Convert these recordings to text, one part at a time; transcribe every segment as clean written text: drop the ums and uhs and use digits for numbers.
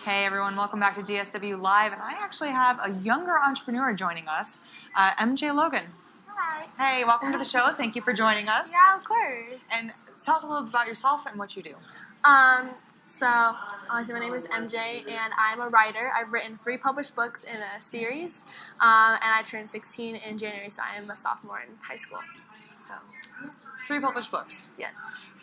Hey everyone, welcome back to DSW Live, and I actually have a younger entrepreneur joining us, MJ Logan. Hi. Hey, welcome to the show. Thank you for joining us. Yeah, of course. And tell us a little bit about yourself and what you do. So my name is MJ, and I'm a writer. I've written 3 published books in a series, and I turned 16 in January, so I am a sophomore in high school. So 3 published books. yes.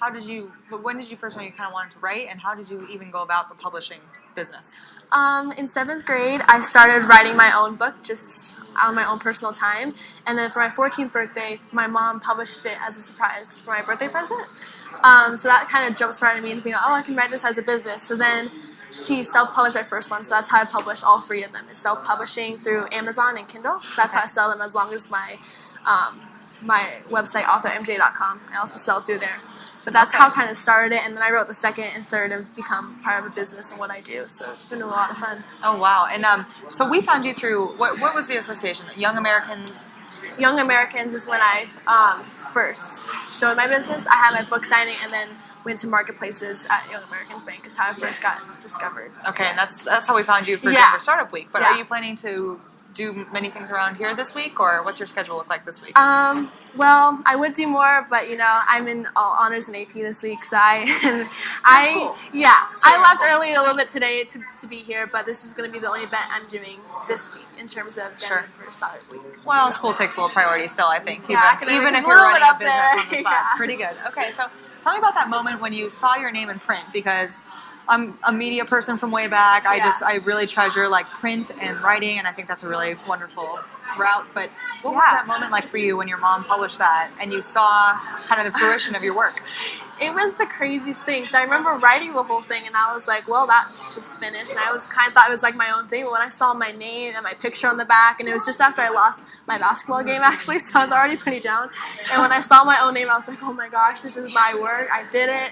When did you first know you kind of wanted to write, and how did you even go about the publishing business? In 7th grade, I started writing my own book, just on my own personal time. And then for my 14th birthday, my mom published it as a surprise for my birthday present. So that kind of jump-started me into being like, oh, I can write this as a business. So then she self-published my first one, so that's how I published all 3 of them. It's self-publishing through Amazon and Kindle. So that's how I sell them, as long as my website, authormj.com. I also sell through there. But that's how I kind of started it, and then I wrote the 2nd and 3rd and become part of a business and what I do. So it's been a lot of fun. Oh, wow. And so we found you through, what was the association? Young Americans? Young Americans is when I first showed my business. I had my book signing and then went to marketplaces at Young Americans Bank is how I first got discovered. Okay, and that's how we found you for Denver Startup Week. But are you planning to do many things around here this week, or what's your schedule look like this week? Well, I would do more, but I'm in all honors and AP this week, so I left early a little bit today to be here, but this is going to be the only event I'm doing this week in terms of getting for Startup Week. Well, school takes a little priority still, I think, Yeah, even if you're running a business on the side. Pretty good. Okay, so tell me about that moment when you saw your name in print, because I'm a media person from way back. I really treasure print and writing, and I think that's a really wonderful route. But what was that moment like for you when your mom published that and you saw kind of the fruition of your work? It was the craziest thing. So I remember writing the whole thing, and I was like, well, that's just finished. And I was kind of thought it was like my own thing. But when I saw my name and my picture on the back, and it was just after I lost my basketball game, actually, so I was already pretty down. And when I saw my own name, I was like, oh my gosh, this is my work. I did it.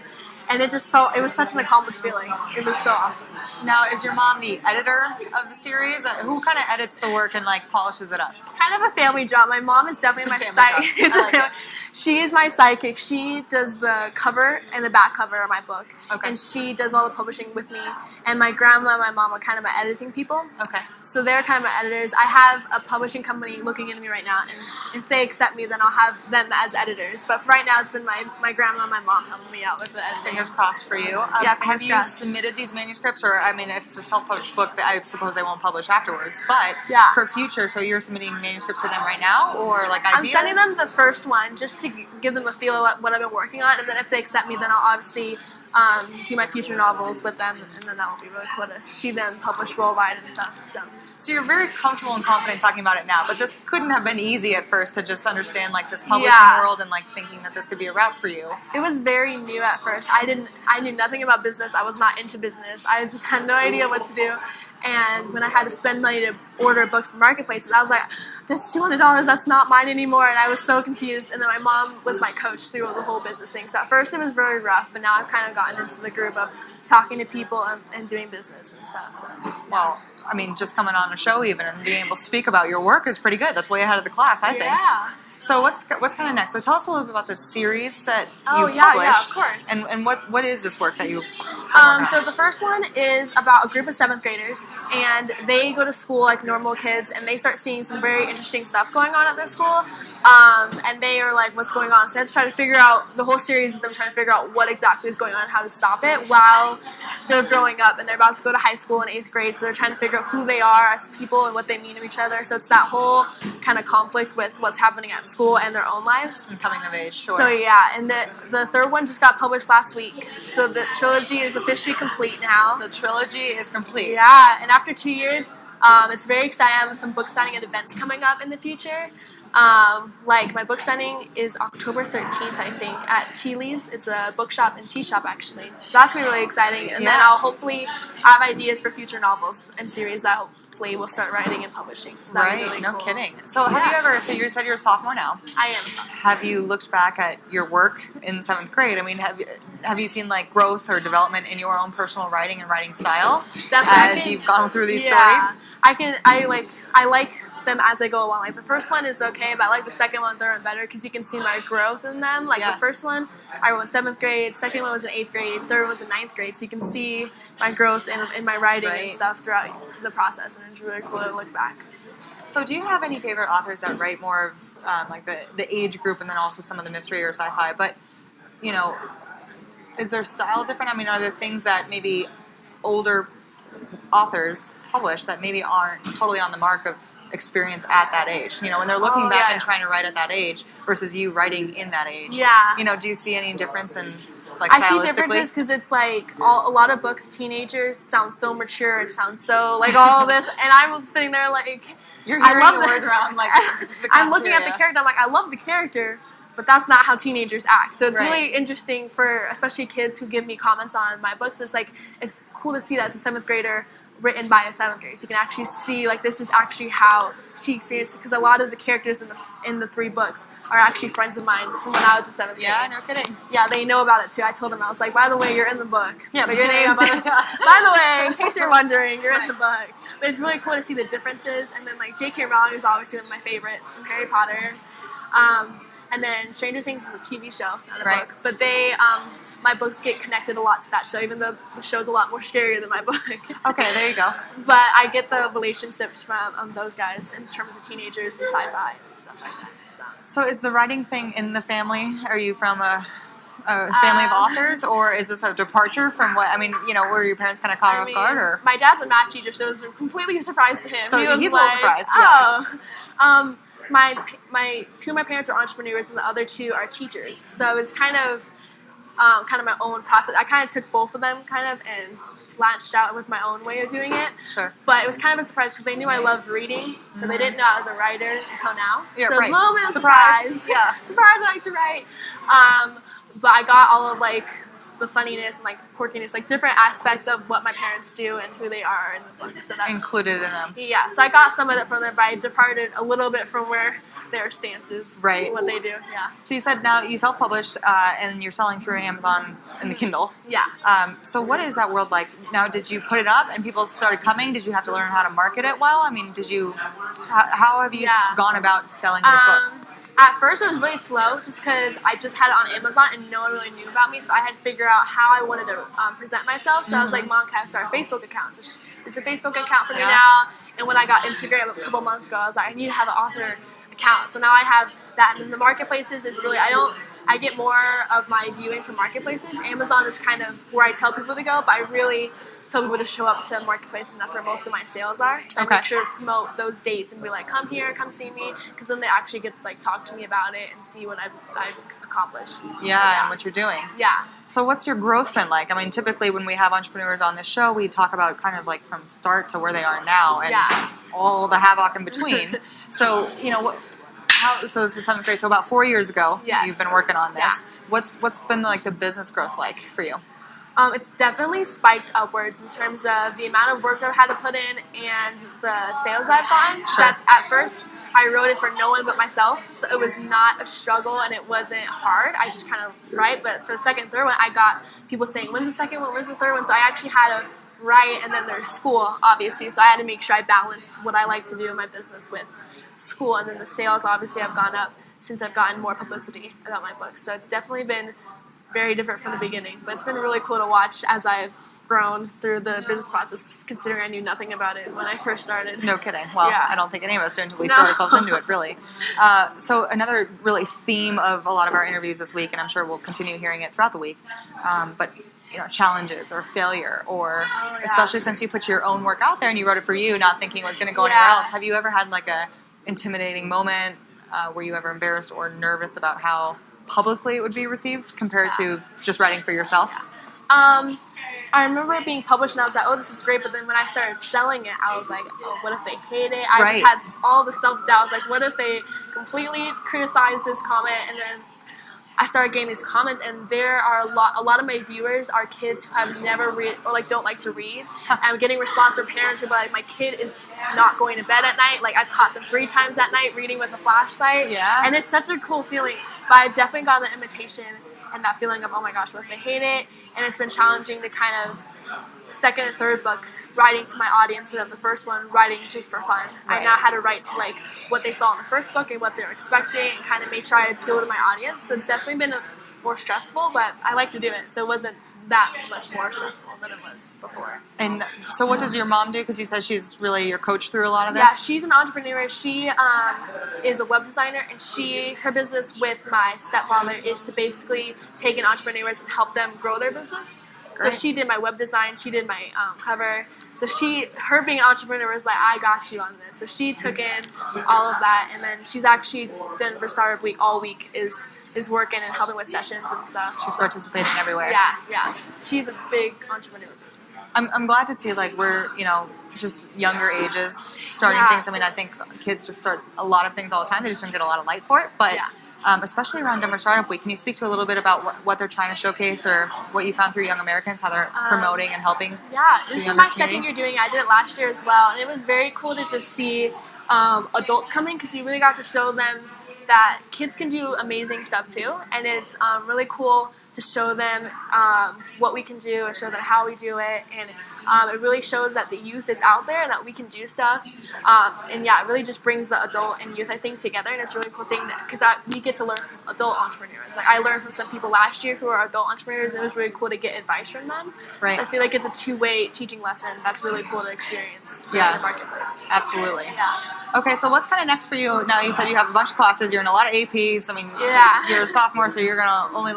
And it just it was such an accomplished feeling. It was so awesome. Now, is your mom the editor of the series? Who kind of edits the work and polishes it up? It's kind of a family job. My mom is definitely my sidekick. She is my sidekick. She does the cover and the back cover of my book. Okay. And she does all the publishing with me. And my grandma and my mom are kind of my editing people. Okay. So they're kind of my editors. I have a publishing company looking into me right now, and if they accept me, then I'll have them as editors. But for right now, it's been my grandma and my mom helping me out with the editing. Fingers crossed for you. Have you submitted these manuscripts, or if it's a self-published book, I suppose they won't publish afterwards. But for future, so you're submitting manuscripts to them right now, or ideas? I'm sending them the first one just to give them a feel of what I've been working on, and then if they accept me, then I'll obviously do my future novels with them, and then that will be really cool to see them published worldwide and stuff. So you're very comfortable and confident talking about it now, but this couldn't have been easy at first to just understand this publishing world and thinking that this could be a route for you. It was very new at first. I knew nothing about business. I was not into business. I just had no idea what to do. And when I had to spend money to order books from marketplaces, I was like, that's $200, that's not mine anymore. And I was so confused. And then my mom was my coach through the whole business thing. So at first it was very rough, but now I've kind of gotten into the groove of talking to people and doing business and stuff. So. Well, just coming on a show even and being able to speak about your work is pretty good. That's way ahead of the class, I think. Yeah. So what's kind of next? So tell us a little bit about this series that you published. Yeah, of course. And what is this work that you? So the first one is about a group of 7th graders, and they go to school like normal kids, and they start seeing some very interesting stuff going on at their school, and they are like, what's going on? So I have to try to figure out, the whole series is them trying to figure out what exactly is going on and how to stop it while they're growing up, and they're about to go to high school in 8th grade, so they're trying to figure out who they are as people and what they mean to each other. So it's that whole kind of conflict with what's happening at school and their own lives. And coming of age, sure. So yeah, and the 3rd one just got published last week. So the trilogy is officially complete now. The trilogy is complete. Yeah, and after 2 years, it's very exciting. I have some book signing and events coming up in the future. My book signing is October 13th, I think, at Teely's. It's a bookshop and tea shop, actually. So that's going to be really exciting. And then I'll hopefully have ideas for future novels and series that hopefully we'll start writing and publishing. So right, really no cool. kidding. So have you ever, so you said you're a sophomore now. I am. Have you looked back at your work in 7th grade? Have you seen growth or development in your own personal writing and writing style? Definitely. As you've gone through these stories? I like them as they go along. Like the first one is okay, but I like the second one, third one better because you can see my growth in them. Like the first one, I wrote in 7th grade, second one was in 8th grade, third one was in 9th grade, so you can see my growth in my writing and stuff throughout the process, and it's really cool to look back. So do you have any favorite authors that write more of like the age group and then also some of the mystery or sci-fi? But, you know, is their style different? I mean, are there things that maybe older authors publish that maybe aren't totally on the mark of experience at that age? You know, when they're looking back and trying to write at that age versus you writing in that age. Yeah. You know, do you see any difference in, like, I see differences because it's like a lot of books, teenagers sound so mature and sound so like all this, and I'm sitting there like, you're hearing the words around like I'm looking at the character, I'm like, I love the character, but that's not how teenagers act. So it's really interesting for especially kids who give me comments on my books. It's like, it's cool to see that it's a 7th grader written by a 7th grader. So you can actually see like this is actually how she experienced it, because a lot of the characters in the 3 books are actually friends of mine from when I was in 7th grade. Yeah, no kidding. Yeah, they know about it too. I told them, I was like, by the way, you're in the book. Yeah, but your name's by the way, in case you're wondering, you're in the book. But it's really cool to see the differences. And then like J.K. Rowling is obviously one of my favorites from Harry Potter. And then Stranger Things is a TV show, not a book. But they, my books get connected a lot to that show, even though the show's a lot more scarier than my book. Okay, there you go. But I get the relationships from those guys in terms of teenagers and sci-fi and stuff like that. So is the writing thing in the family? Are you from a family of authors, or is this a departure from what, I mean, you know, were your parents kind of caught off guard? Or? My dad's a math teacher, so it was completely a surprise to him. So he's like, a little surprised, my 2 of my parents are entrepreneurs, and the other 2 are teachers. So it's kind of my own process. I kind of took both of them and launched out with my own way of doing it. Sure. But it was kind of a surprise because they knew I loved reading, but they didn't know I was a writer until now. Yeah, so it was a little bit of surprise. Yeah. Surprise, I like to write. But I got all of like the funniness and like quirkiness, like different aspects of what my parents do and who they are in the book. So that's included in them. Yeah, so I got some of it from them, but I departed a little bit from where their stance is. Right. What they do, yeah. So you said now you self-published and you're selling through Amazon and the Kindle. Yeah. So what is that world like? Now, did you put it up and people started coming? Did you have to learn how to market it well? I mean, how have you gone about selling those books? At first, it was really slow just because I just had it on Amazon and no one really knew about me. So I had to figure out how I wanted to present myself. So I was like, Mom, can I start a Facebook account? So it's a Facebook account for me now. And when I got Instagram a couple months ago, I was like, I need to have an author account. So now I have that. And then the marketplaces is really, I get more of my viewing from marketplaces. Amazon is kind of where I tell people to go, but I really tell people to show up to marketplace, and that's where most of my sales are. So I make sure to promote those dates and be like, come here, come see me, because then they actually get to like talk to me about it and see what I've accomplished. Yeah, and what you're doing. Yeah. So what's your growth been like? I mean, typically when we have entrepreneurs on this show, we talk about kind of like from start to where they are now and all the havoc in between. So, you know, so this was 7th grade, so about 4 years ago you've been working on this. Yeah. What's been like the business growth like for you? It's definitely spiked upwards in terms of the amount of work I've had to put in and the sales I've gotten. Sure. At first, I wrote it for no one but myself, so it was not a struggle and it wasn't hard. I just kind of write, but for the second and third one, I got people saying, when's the second one, when's the third one? So I actually had to write, and then there's school, obviously, so I had to make sure I balanced what I like to do in my business with school, and then the sales obviously have gone up since I've gotten more publicity about my books. So it's definitely been very different from the beginning, but it's been really cool to watch as I've grown through the business process, considering I knew nothing about it when I first started. No kidding. Well, I don't think any of us do until we throw ourselves into it, really. So another really theme of a lot of our interviews this week, and I'm sure we'll continue hearing it throughout the week, but you know, challenges or failure, or especially since you put your own work out there and you wrote it for you, not thinking it was going to go anywhere else. Have you ever had like a intimidating moment? Were you ever embarrassed or nervous about how publicly it would be received compared to just writing for yourself? I remember it being published and I was like, oh, this is great, but then when I started selling it, I was like, oh, what if they hate it? I just had all the self-doubt. I was like, what if they completely criticize this comment? And then I started getting these comments, and there are a lot of my viewers are kids who have never read or like don't like to read. I'm getting response from parents who are like, my kid is not going to bed at night. Like I've caught them 3 times at night reading with a flashlight. Yeah. And it's such a cool feeling. But I've definitely gotten the imitation and that feeling of, oh my gosh, what if they hate it? And it's been challenging to kind of second and third book writing to my audience, and then the first one writing just for fun. Right. I now had to write to like what they saw in the first book and what they're expecting, and kind of make sure I appeal to my audience. So it's definitely been more stressful, but I like to do it, so it wasn't that much more stressful than it was before. And so what does your mom do? Because you said she's really your coach through a lot of this. Yeah, she's an entrepreneur. She is a web designer, and her business with my stepfather is to basically take in entrepreneurs and help them grow their business. Great. So she did my web design, she did my cover. So her being an entrepreneur was like, I got you on this. So she took in all of that, and then she's actually been for Startup Week all week is working and helping with sessions and stuff. She's participating everywhere. Yeah. She's a big entrepreneur. I'm glad to see like we're just younger ages starting things. I mean, I think kids just start a lot of things all the time. They just don't get a lot of light for it, but. Especially around Denver Startup Week, can you speak to a little bit about what they're trying to showcase or what you found through Young Americans, how they're promoting and helping? Yeah, this is my second year doing it. I did it last year as well, and it was very cool to just see adults coming, because you really got to show them that kids can do amazing stuff too, and it's really cool to show them what we can do and show them how we do it, and it really shows that the youth is out there and that we can do stuff, and it really just brings the adult and youth, I think, together, and it's a really cool thing because we get to learn from adult entrepreneurs. Like I learned from some people last year who are adult entrepreneurs, and it was really cool to get advice from them. Right. So I feel like it's a two-way teaching lesson that's really cool to experience in the marketplace. Absolutely. Yeah. Okay, so what's kind of next for you? Now you said you have a bunch of classes, you're in a lot of APs. I mean, you're a sophomore, so you're going to only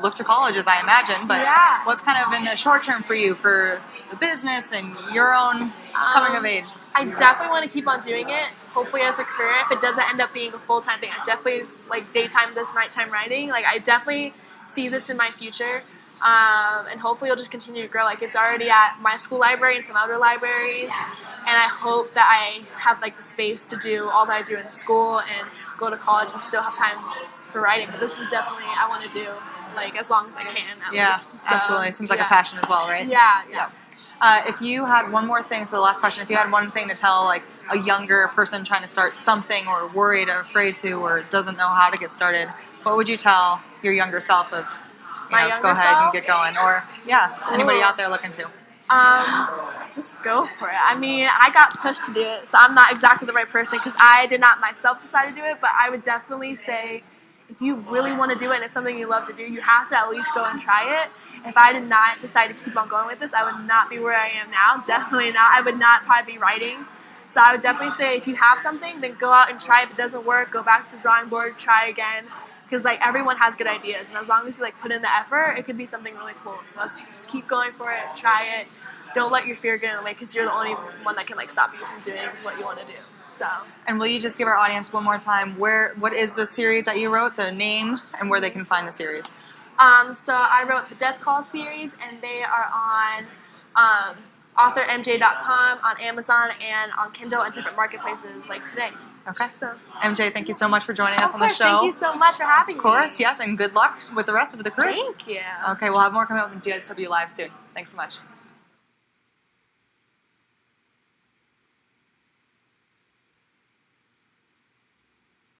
look to colleges, I imagine, but what's kind of in the short term for you for the business and your own coming of age? I definitely want to keep on doing it, hopefully as a career. If it doesn't end up being a full-time thing, I definitely daytime this, nighttime writing. I definitely see this in my future, and hopefully it'll just continue to grow. It's already at my school library and some other libraries, and I hope that I have the space to do all that I do in school and go to college and still have time for writing. But this is definitely I want to do as long as I can. At least. So, absolutely. It seems like a passion as well, right? Yeah. If you had one more thing, so the last question, if you had one thing to tell a younger person trying to start something or worried or afraid to or doesn't know how to get started, what would you tell your younger self of, go ahead and get going? Or, anybody out there looking to? Just go for it. I mean, I got pushed to do it, so I'm not exactly the right person because I did not myself decide to do it, but I would definitely say if you really want to do it and it's something you love to do, you have to at least go and try it. If I did not decide to keep on going with this, I would not be where I am now. Definitely not. I would not probably be writing. So I would definitely say if you have something, then go out and try it. If it doesn't work, go back to the drawing board, try again. Because everyone has good ideas, and as long as you put in the effort, it could be something really cool. So let's just keep going for it, try it. Don't let your fear get in the way, because you're the only one that can stop you from doing what you want to do. So. And will you just give our audience one more time what is the series that you wrote, the name, and where they can find the series? So I wrote the Death Call series, and they are on authormj.com, on Amazon, and on Kindle and different marketplaces today. Okay. So MJ, thank you so much for joining us on the show. Thank you so much for having me. Of course, yes, and good luck with the rest of the crew. Thank you. Okay, we'll have more coming up in DSW Live soon. Thanks so much.